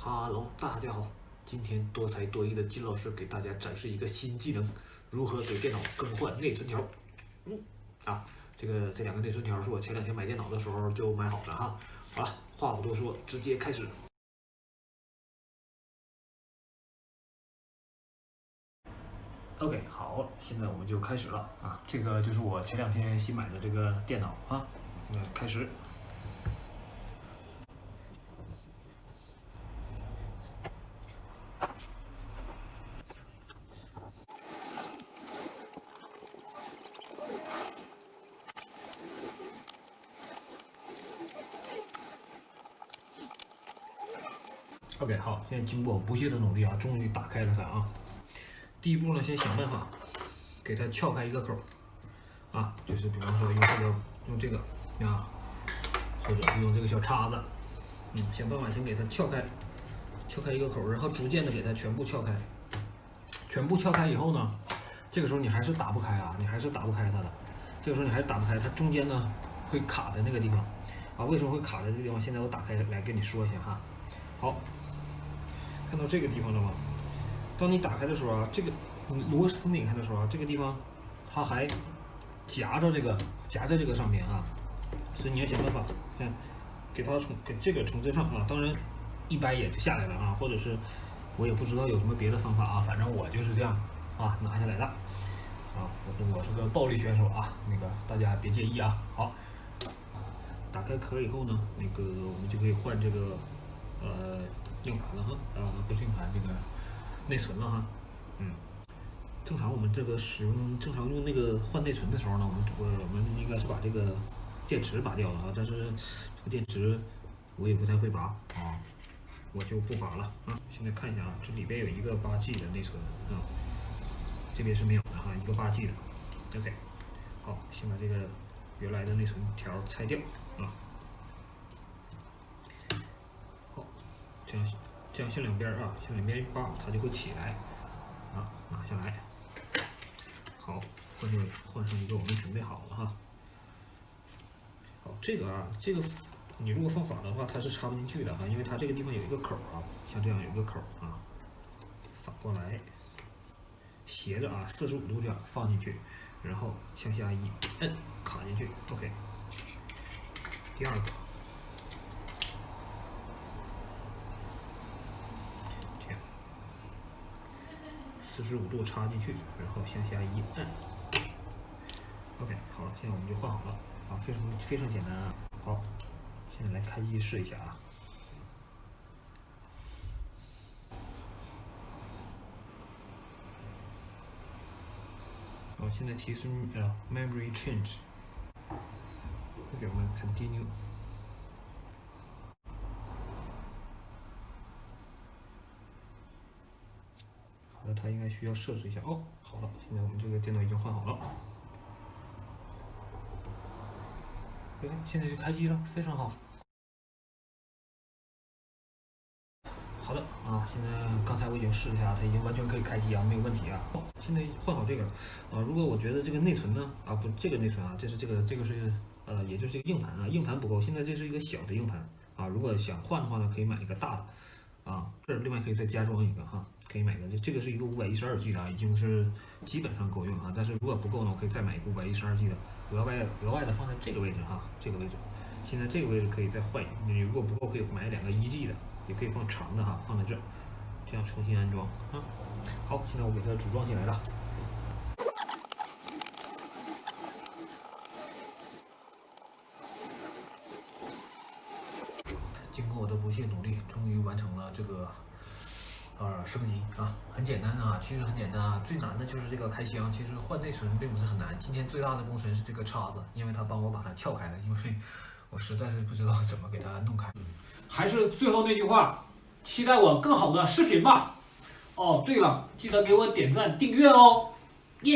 Hello， 大家好，今天多才多艺的金老师给大家展示一个新技能，如何给电脑更换内存条。这两个内存条是我前2天买电脑的时候就买好的哈。好了，话不多说，直接开始。OK， 好，现在我们就开始了啊。这个就是我前2天新买的这个电脑啊。开始。OK， 好，现在经过我不懈的努力啊，终于打开了它啊。第一步呢，先想办法给它撬开一个口啊，就是比方说用这个啊，或者用这个小叉子，想办法先给它撬开一个口，然后逐渐的给它全部撬开。全部撬开以后呢，这个时候你还是打不开啊，你还是打不开它的。这个时候你还是打不开，它中间呢会卡在那个地方啊。为什么会卡在这个地方？现在我打开来跟你说一下哈。好。看到这个地方了吗？当你打开的时候啊，这个螺丝拧开的时候啊，这个地方它还夹在这个上面啊，所以你要想办法，给这个重接上啊。当然，一掰也就下来了啊，或者是我也不知道有什么别的方法啊，反正我就是这样啊拿下来的啊。我是个暴力选手啊，大家别介意啊。好，打开壳以后呢，我们就可以换这个硬盘了哈，不是硬盘，这个内存了哈。正常我们这个正常用那个换内存的时候呢，我们应该是把这个电池拔掉了啊，但是这个电池我也不太会拔啊，我就不拔了啊。现在看一下啊，这里边有一个8G 的内存啊，这边是没有的哈，一个8G 的。OK， 好，先把这个原来的内存条拆掉啊。这样向两边啊，向两边一扒，它就会起来啊，拿下来。好，换上一个我们准备好了哈。好，这个你如果放反的话，它是插不进去的哈，因为它这个地方有一个口啊，像这样有一个口啊，反过来斜着啊，45度这样放进去，然后向下一摁，卡进去。OK， 第二个。45度插进去，然后向下一按。OK， 好了，现在我们就换好了啊，非常简单啊。好，现在来开机试一下啊。好，现在提示memory change。OK， 我们 continue。好的，它应该需要设置一下哦。好了，现在我们这个电脑已经换好了。OK， 现在就开机了，非常好。好的啊，现在刚才我已经试了一下，它已经完全可以开机啊，没有问题啊。现在换好这个啊，如果我觉得这个内存呢不，这个内存啊，这是也就是这个硬盘啊，硬盘不够，现在这是一个小的硬盘啊。如果想换的话呢，可以买一个大的啊，这另外可以再加装一个哈，可以买个这个是一个512G 的啊，已经是基本上够用啊。但是如果不够呢，我可以再买一个512G 的，额外的放在这个位置哈，这个位置。现在这个位置可以再换一个，你如果不够可以买2个1G 的。也可以放长的哈，放在这，这样重新安装啊。好，现在我给它组装起来了。经过我的不懈努力，终于完成了这个升级啊，很简单的啊，其实很简单啊。最难的就是这个开箱，其实换内存并不是很难。今天最大的工程是这个叉子，因为它帮我把它撬开了，因为我实在是不知道怎么给它弄开。还是最后那句话，期待我更好的视频吧。哦，对了，记得给我点赞、订阅哦，耶！